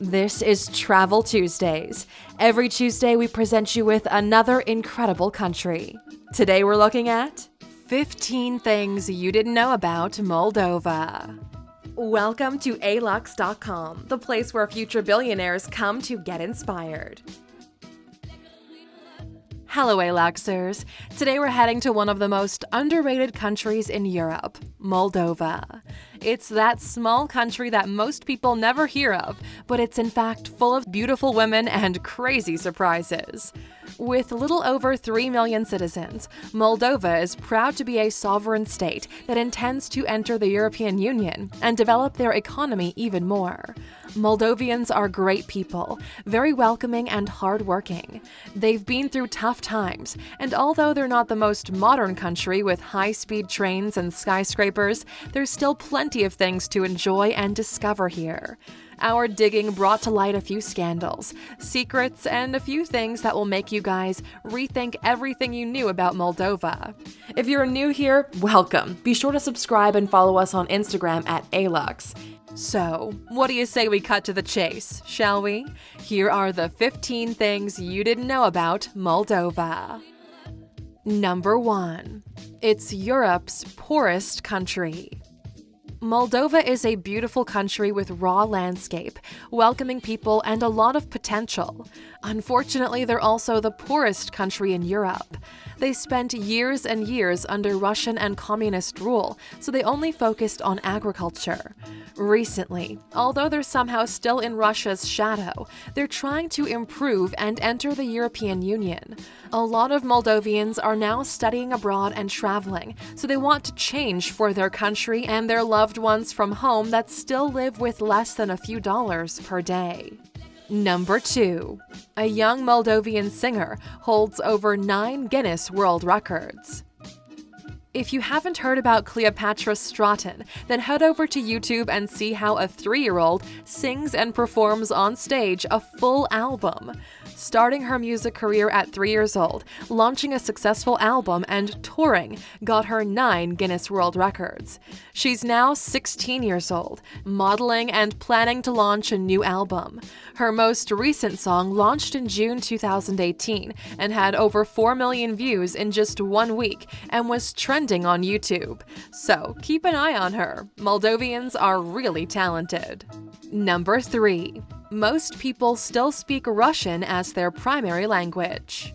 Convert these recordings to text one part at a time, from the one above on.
This is Travel Tuesdays. Every Tuesday, we present you with another incredible country. Today, we're looking at 15 things you didn't know about Moldova. Welcome to Alux.com, the place where future billionaires come to get inspired. Hello, Aluxers. Today we're heading to one of the most underrated countries in Europe, Moldova. It's that small country that most people never hear of, but it's in fact full of beautiful women and crazy surprises. With little over 3 million citizens, Moldova is proud to be a sovereign state that intends to enter the European Union and develop their economy even more. Moldovians are great people, very welcoming and hardworking. They've been through tough times, and although they're not the most modern country with high-speed trains and skyscrapers, there's still plenty of things to enjoy and discover here. Our digging brought to light a few scandals, secrets, and a few things that will make you guys rethink everything you knew about Moldova. If you're new here, welcome. Be sure to subscribe and follow us on Instagram at Alux. So, what do you say we cut to the chase, shall we? Here are the 15 things you didn't know about Moldova. Number 1. It's Europe's poorest country. Moldova is a beautiful country with raw landscape, welcoming people, and a lot of potential. Unfortunately, they're also the poorest country in Europe. They spent years and years under Russian and communist rule, so they only focused on agriculture. Recently, although they're somehow still in Russia's shadow, they're trying to improve and enter the European Union. A lot of Moldovians are now studying abroad and traveling, so they want to change for their country and their loved ones from home that still live with less than a few dollars per day. Number 2. A young Moldovan singer holds over 9 Guinness World Records. If you haven't heard about Cleopatra Stratton, then head over to YouTube and see how a 3-year-old sings and performs on stage a full album. Starting her music career at 3 years old, launching a successful album, and touring got her 9 Guinness World Records. She's now 16 years old, modeling and planning to launch a new album. Her most recent song launched in June 2018 and had over 4 million views in just 1 week and was trending on YouTube. So keep an eye on her. Moldovians are really talented. Number 3. Most people still speak Russian as their primary language.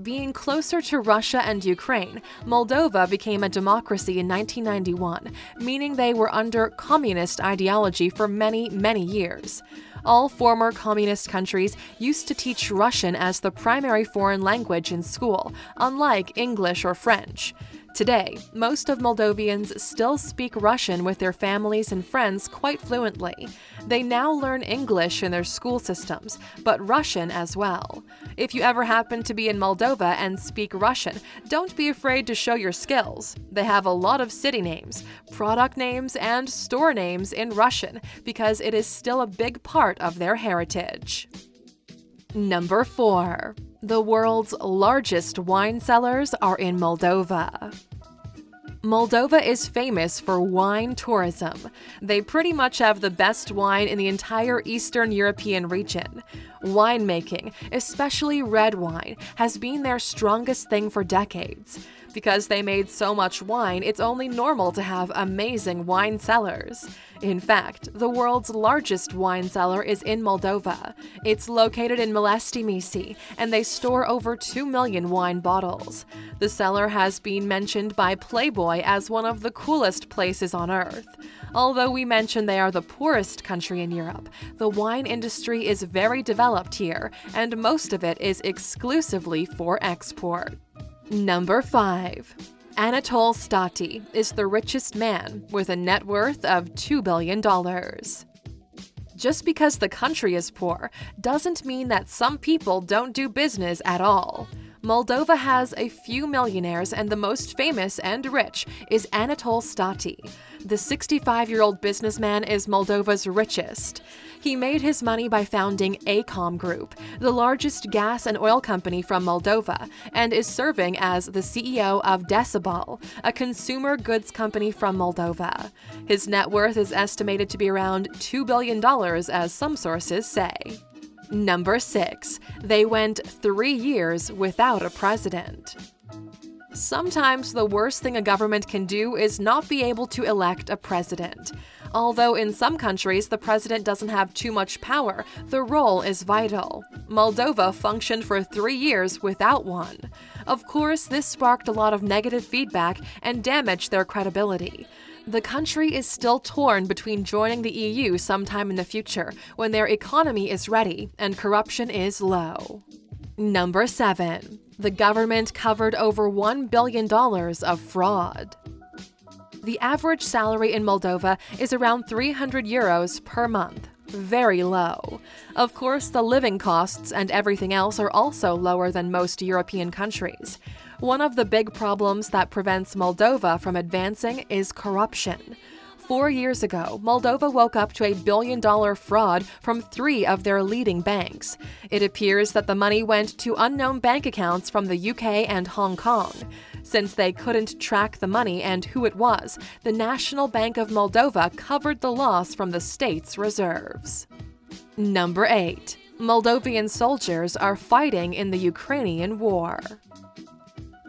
Being closer to Russia and Ukraine, Moldova became a democracy in 1991, meaning they were under communist ideology for many, many years. All former communist countries used to teach Russian as the primary foreign language in school, unlike English or French. Today, most of Moldovians still speak Russian with their families and friends quite fluently. They now learn English in their school systems, but Russian as well. If you ever happen to be in Moldova and speak Russian, don't be afraid to show your skills. They have a lot of city names, product names, and store names in Russian because it is still a big part of their heritage. Number 4. The world's largest wine cellars are in Moldova. Moldova is famous for wine tourism. They pretty much have the best wine in the entire Eastern European region. Winemaking, especially red wine, has been their strongest thing for decades. Because they made so much wine, it's only normal to have amazing wine cellars. In fact, the world's largest wine cellar is in Moldova. It's located in Moldovan, and they store over 2 million wine bottles. The cellar has been mentioned by Playboy as one of the coolest places on Earth. Although we mentioned they are the poorest country in Europe, the wine industry is very developed here, and most of it is exclusively for export. Number 5. Anatol Stati is the richest man with a net worth of $2 billion. Just because the country is poor doesn't mean that some people don't do business at all. Moldova has a few millionaires, and the most famous and rich is Anatol Stati. The 65-year-old businessman is Moldova's richest. He made his money by founding Acom Group, the largest gas and oil company from Moldova, and is serving as the CEO of Decibel, a consumer goods company from Moldova. His net worth is estimated to be around $2 billion, as some sources say. Number 6. They went 3 years without a president. Sometimes the worst thing a government can do is not be able to elect a president. Although in some countries the president doesn't have too much power, the role is vital. Moldova functioned for 3 years without one. Of course, this sparked a lot of negative feedback and damaged their credibility. The country is still torn between joining the EU sometime in the future, when their economy is ready and corruption is low. Number 7. The government covered over $1 billion of fraud. The average salary in Moldova is around 300 euros per month. Very low. Of course, the living costs and everything else are also lower than most European countries. One of the big problems that prevents Moldova from advancing is corruption. 4 years ago, Moldova woke up to $1 billion fraud from 3 of their leading banks. It appears that the money went to unknown bank accounts from the UK and Hong Kong. Since they couldn't track the money and who it was, the National Bank of Moldova covered the loss from the state's reserves. Number 8. Moldovan soldiers are fighting in the Ukrainian war.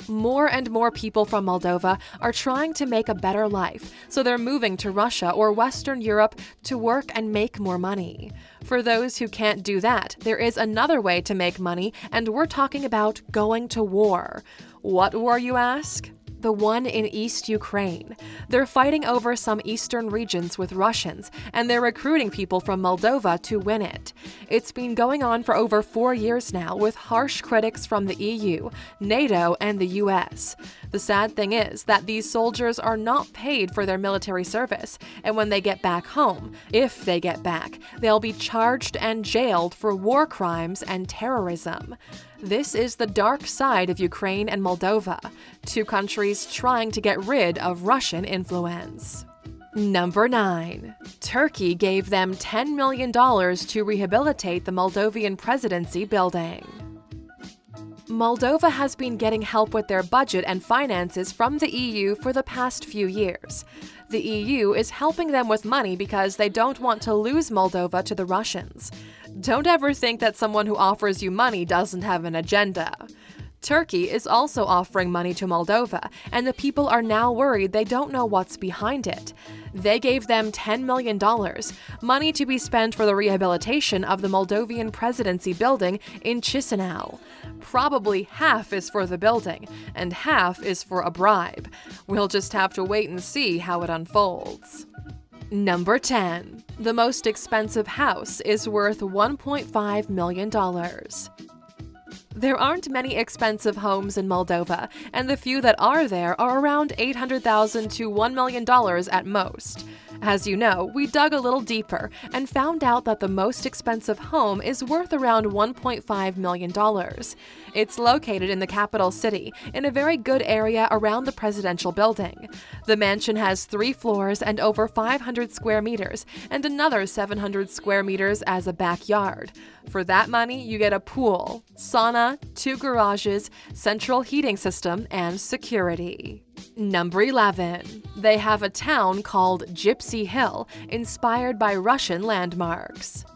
More and more people from Moldova are trying to make a better life, so they're moving to Russia or Western Europe to work and make more money. For those who can't do that, there is another way to make money, and we're talking about going to war. What war, you ask? The one in East Ukraine. They're fighting over some eastern regions with Russians, and they're recruiting people from Moldova to win it. It's been going on for over 4 years now, with harsh critics from the EU, NATO, and the US. The sad thing is that these soldiers are not paid for their military service, and when they get back home, if they get back, they'll be charged and jailed for war crimes and terrorism. This is the dark side of Ukraine and Moldova, 2 countries trying to get rid of Russian influence. Number 9. Turkey gave them $10 million to rehabilitate the Moldovan presidency building. Moldova has been getting help with their budget and finances from the EU for the past few years. The EU is helping them with money because they don't want to lose Moldova to the Russians. Don't ever think that someone who offers you money doesn't have an agenda. Turkey is also offering money to Moldova, and the people are now worried they don't know what's behind it. They gave them $10 million, money to be spent for the rehabilitation of the Moldovan presidency building in Chisinau. Probably half is for the building, and half is for a bribe. We'll just have to wait and see how it unfolds. Number 10. The most expensive house is worth $1.5 million. There aren't many expensive homes in Moldova, and the few that are there are around $800,000 to $1 million at most. As you know, we dug a little deeper and found out that the most expensive home is worth around $1.5 million. It's located in the capital city, in a very good area around the presidential building. The mansion has 3 floors and over 500 square meters, and another 700 square meters as a backyard. For that money, you get a pool, sauna, 2 garages, central heating system, and security. Number 11. They have a town called Gypsy Hill, inspired by Russian landmarks.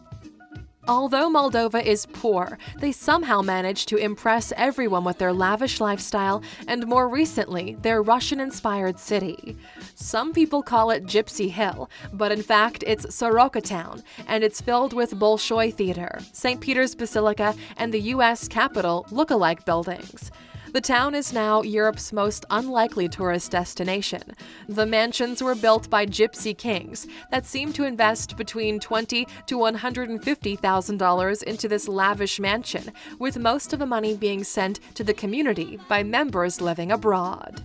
Although Moldova is poor, they somehow managed to impress everyone with their lavish lifestyle and, more recently, their Russian-inspired city. Some people call it Gypsy Hill, but in fact it's Soroka Town, and it's filled with Bolshoi Theater, St. Peter's Basilica, and the U.S. Capitol look-alike buildings. The town is now Europe's most unlikely tourist destination. The mansions were built by gypsy kings that seem to invest between $20,000 to $150,000 into this lavish mansion, with most of the money being sent to the community by members living abroad.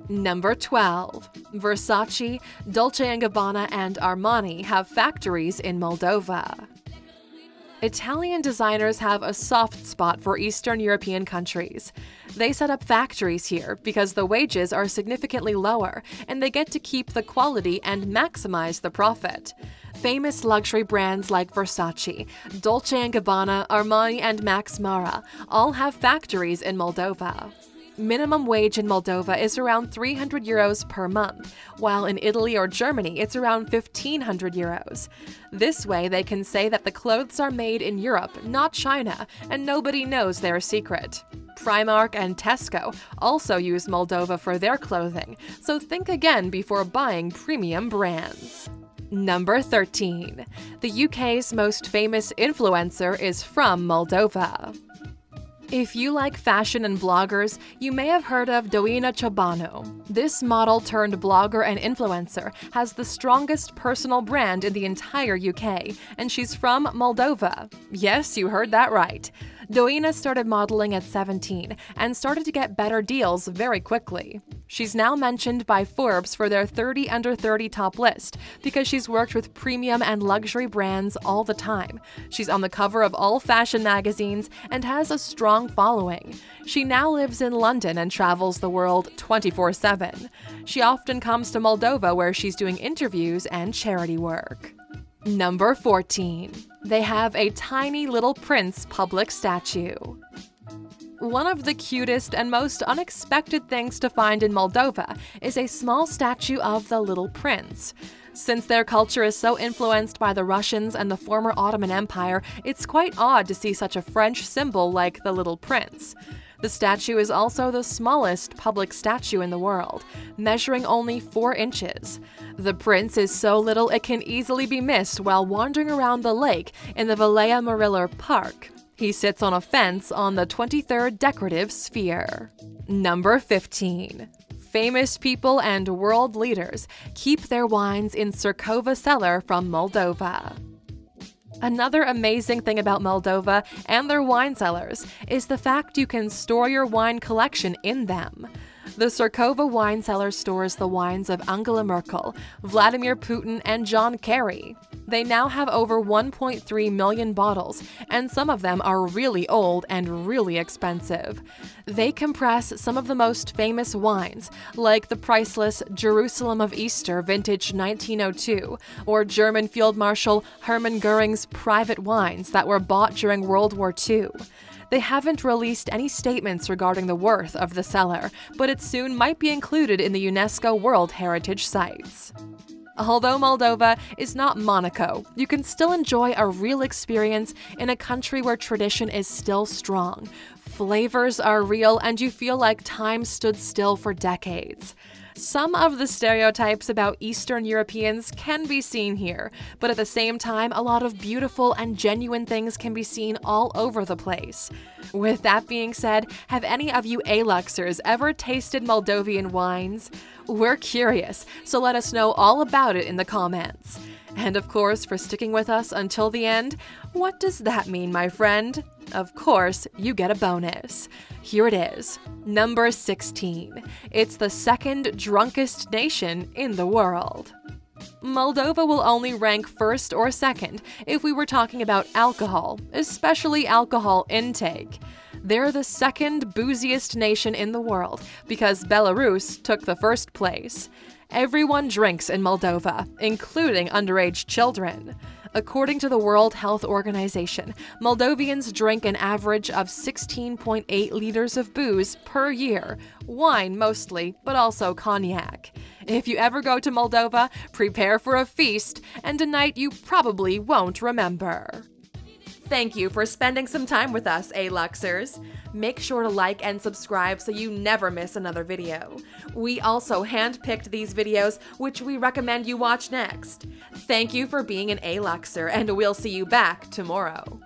Number 12. Versace, Dolce & Gabbana, and Armani have factories in Moldova. Italian designers have a soft spot for Eastern European countries. They set up factories here because the wages are significantly lower and they get to keep the quality and maximize the profit. Famous luxury brands like Versace, Dolce & Gabbana, Armani, and Max Mara all have factories in Moldova. Minimum wage in Moldova is around 300 euros per month, while in Italy or Germany it's around 1,500 euros. This way they can say that the clothes are made in Europe, not China, and nobody knows their secret. Primark and Tesco also use Moldova for their clothing, so think again before buying premium brands. Number 13. The UK's most famous influencer is from Moldova. If you like fashion and bloggers, you may have heard of Doina Ciobanu. This model turned blogger and influencer has the strongest personal brand in the entire UK, and she's from Moldova. Yes, you heard that right. Doina started modeling at 17 and started to get better deals very quickly. She's now mentioned by Forbes for their 30 under 30 top list because she's worked with premium and luxury brands all the time. She's on the cover of all fashion magazines and has a strong following. She now lives in London and travels the world 24/7. She often comes to Moldova where she's doing interviews and charity work. Number 14. They have a tiny little prince public statue. One of the cutest and most unexpected things to find in Moldova is a small statue of the Little Prince. Since their culture is so influenced by the Russians and the former Ottoman Empire, it's quite odd to see such a French symbol like the Little Prince. The statue is also the smallest public statue in the world, measuring only 4 inches. The prince is so little it can easily be missed while wandering around the lake in the Valea Muriller Park. He sits on a fence on the 23rd decorative sphere. Number 15. Famous people and world leaders keep their wines in Cercova cellar from Moldova. Another amazing thing about Moldova and their wine cellars is the fact you can store your wine collection in them. The Cercova wine cellar stores the wines of Angela Merkel, Vladimir Putin, and John Kerry. They now have over 1.3 million bottles, and some of them are really old and really expensive. They compress some of the most famous wines, like the priceless Jerusalem of Easter vintage 1902, or German Field Marshal Hermann Göring's private wines that were bought during World War II. They haven't released any statements regarding the worth of the cellar, but it soon might be included in the UNESCO World Heritage Sites. Although Moldova is not Monaco, you can still enjoy a real experience in a country where tradition is still strong. Flavors are real and you feel like time stood still for decades. Some of the stereotypes about Eastern Europeans can be seen here, but at the same time, a lot of beautiful and genuine things can be seen all over the place. With that being said, have any of you Aluxers ever tasted Moldovan wines? We're curious, so let us know all about it in the comments. And of course, for sticking with us until the end, what does that mean, my friend? Of course, you get a bonus. Here it is. Number 16. It's the second drunkest nation in the world. Moldova will only rank first or second if we were talking about alcohol, especially alcohol intake. They're the second booziest nation in the world because Belarus took the first place. Everyone drinks in Moldova, including underage children. According to the World Health Organization, Moldovians drink an average of 16.8 liters of booze per year, wine mostly, but also cognac. If you ever go to Moldova, prepare for a feast and a night you probably won't remember. Thank you for spending some time with us, Aluxers. Make sure to like and subscribe so you never miss another video. We also handpicked these videos, which we recommend you watch next. Thank you for being an Aluxer, and we'll see you back tomorrow.